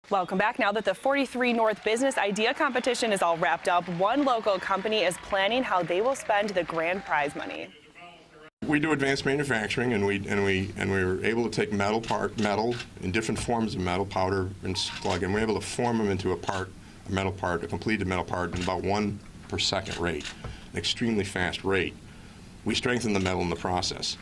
Welcome back. Now that the 43 North Business Idea Competition is all wrapped up, one local company is planning how they will spend the grand prize money. We do advanced manufacturing, and we were able to take metal in different forms of metal, powder and slug, and we're able to form them into a completed metal part in about 1 per second rate, an extremely fast rate. We strengthen the metal in the process.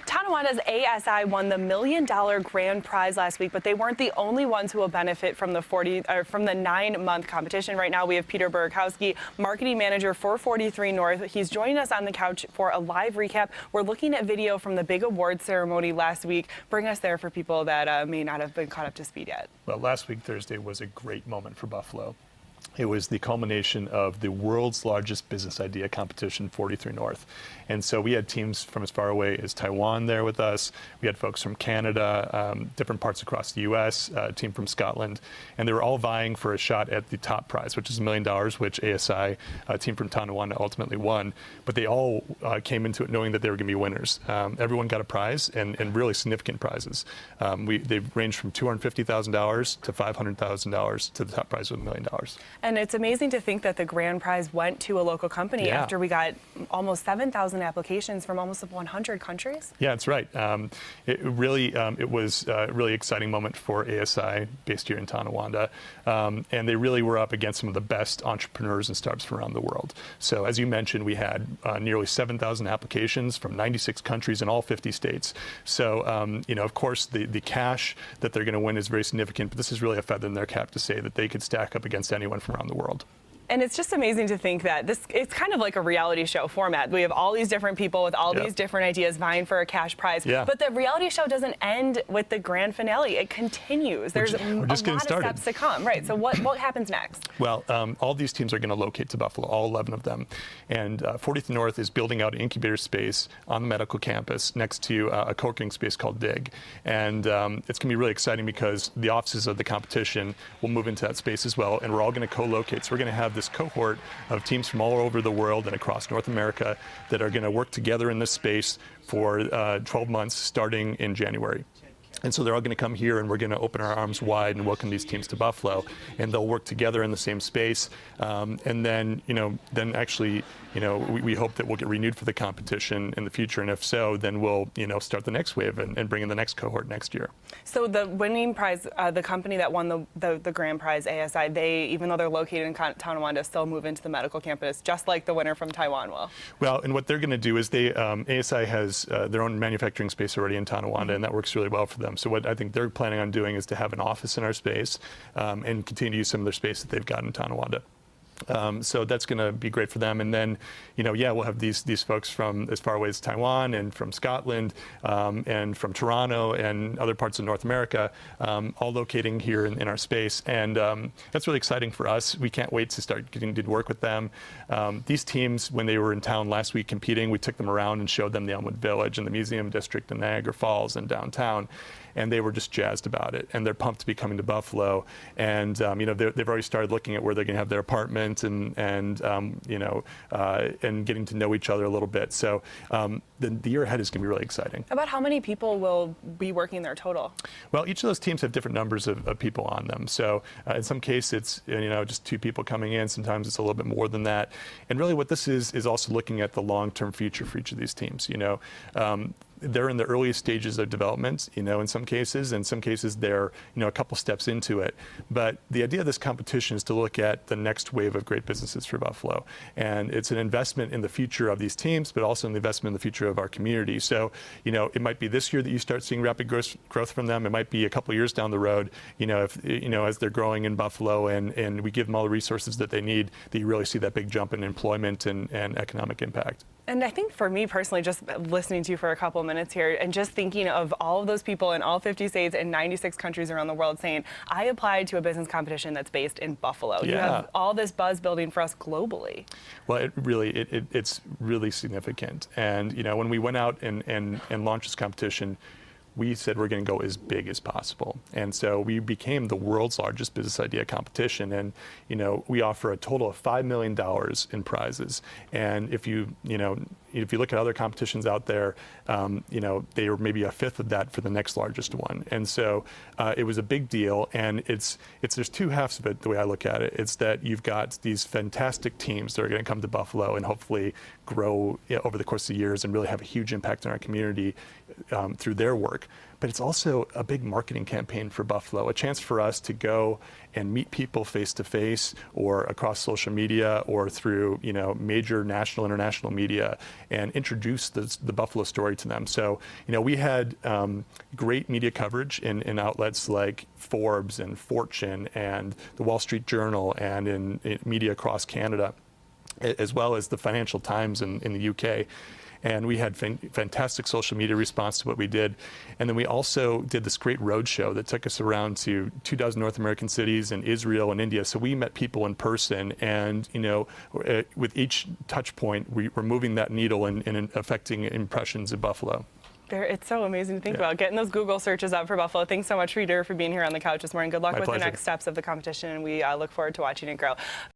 Tonawanda's ASI won the $1 million grand prize last week, but they weren't the only ones who will benefit from the 9-month competition. Right now, we have Peter Burkowski, marketing manager for 43 North. He's joining us on the couch for a live recap. We're looking at video from the big award ceremony last week. Bring us there for people that may not have been caught up to speed yet. Well, last week, Thursday, was a great moment for Buffalo. It was the culmination of the world's largest business idea competition, 43 North. And so we had teams from as far away as Taiwan there with us. We had folks from Canada, different parts across the U.S., a team from Scotland. And they were all vying for a shot at the top prize, which is $1 million, which ASI, a team from Tonawanda, ultimately won. But they all came into it knowing that they were going to be winners. Everyone got a prize, and really significant prizes. They ranged from $250,000 to $500,000 to the top prize of $1 million. And it's amazing to think that the grand prize went to a local company after we got almost 7,000 applications from almost 100 countries. Yeah, that's right. It was a really exciting moment for ASI, based here in Tonawanda. And they really were up against some of the best entrepreneurs and startups from around the world. So as you mentioned, we had nearly 7,000 applications from 96 countries in all 50 states. So, of course, the cash that they're going to win is very significant, but this is really a feather in their cap to say that they could stack up against anyone from around the world. And it's just amazing to think that it's kind of like a reality show format. We have all these different people with all these different ideas vying for a cash prize. But the reality show doesn't end with the grand finale. It continues. There's a lot of steps to come. Right. So what happens next? Well, all these teams are going to locate to Buffalo, all 11 of them. And 43 North is building out an incubator space on the medical campus next to a co-working space called DIG. And it's going to be really exciting because the offices of the competition will move into that space as well. And we're all going to co-locate. So we're going to have this cohort of teams from all over the world and across North America that are going to work together in this space for 12 months starting in January. And so they're all going to come here, and we're going to open our arms wide and welcome these teams to Buffalo, and they'll work together in the same space. And then, we hope that we'll get renewed for the competition in the future. And if so, then we'll, start the next wave and bring in the next cohort next year. So the winning prize, the company that won the grand prize, ASI, they, even though they're located in Tonawanda, still move into the medical campus, just like the winner from Taiwan will. Well, and what they're going to do is ASI has their own manufacturing space already in Tonawanda, and that works really well for them. So what I think they're planning on doing is to have an office in our space and continue to use some of their space that they've got in Tonawanda. So that's going to be great for them. And then, we'll have these folks from as far away as Taiwan and from Scotland and from Toronto and other parts of North America, all locating here in our space. And that's really exciting for us. We can't wait to start getting to work with them. These teams, when they were in town last week competing, we took them around and showed them the Elmwood Village and the Museum District in Niagara Falls and downtown. And they were just jazzed about it, and they're pumped to be coming to Buffalo. And they've already started looking at where they're going to have their apartment and getting to know each other a little bit. So the year ahead is going to be really exciting. About how many people will be working there total? Well, each of those teams have different numbers of people on them. So in some cases, it's just 2 people coming in. Sometimes it's a little bit more than that. And really, what this is also looking at the long-term future for each of these teams. They're in the earliest stages of development, in some cases. In some cases, they're, a couple steps into it. But the idea of this competition is to look at the next wave of great businesses for Buffalo. And it's an investment in the future of these teams, but also an investment in the future of our community. So, it might be this year that you start seeing rapid growth from them. It might be a couple years down the road, as they're growing in Buffalo and we give them all the resources that they need, that you really see that big jump in employment and economic impact. And I think for me personally, just listening to you for a couple of minutes here and just thinking of all of those people in all 50 states and 96 countries around the world saying, I applied to a business competition that's based in Buffalo. You have all this buzz building for us globally. Well, it's really significant. And, when we went out and launched this competition, we said we're going to go as big as possible. And so we became the world's largest business idea competition. And, we offer a total of $5 million in prizes. And if you look at other competitions out there, they were maybe a fifth of that for the next largest one. And so it was a big deal. And there's two halves of it, the way I look at it. It's that you've got these fantastic teams that are going to come to Buffalo and hopefully grow over the course of years and really have a huge impact on our community through their work. But it's also a big marketing campaign for Buffalo, a chance for us to go and meet people face to face or across social media or through major national, international media and introduce the Buffalo story to them. So we had great media coverage in outlets like Forbes and Fortune and the Wall Street Journal and in media across Canada, as well as the Financial Times in the UK. And we had fantastic social media response to what we did. And then we also did this great road show that took us around to 24 North American cities and Israel and India. So we met people in person, and with each touch point, we're moving that needle and affecting impressions of Buffalo. It's so amazing to think about, getting those Google searches up for Buffalo. Thanks so much, Peter, for being here on the couch this morning. Good luck My with pleasure. the next steps of the competition, and we look forward to watching it grow.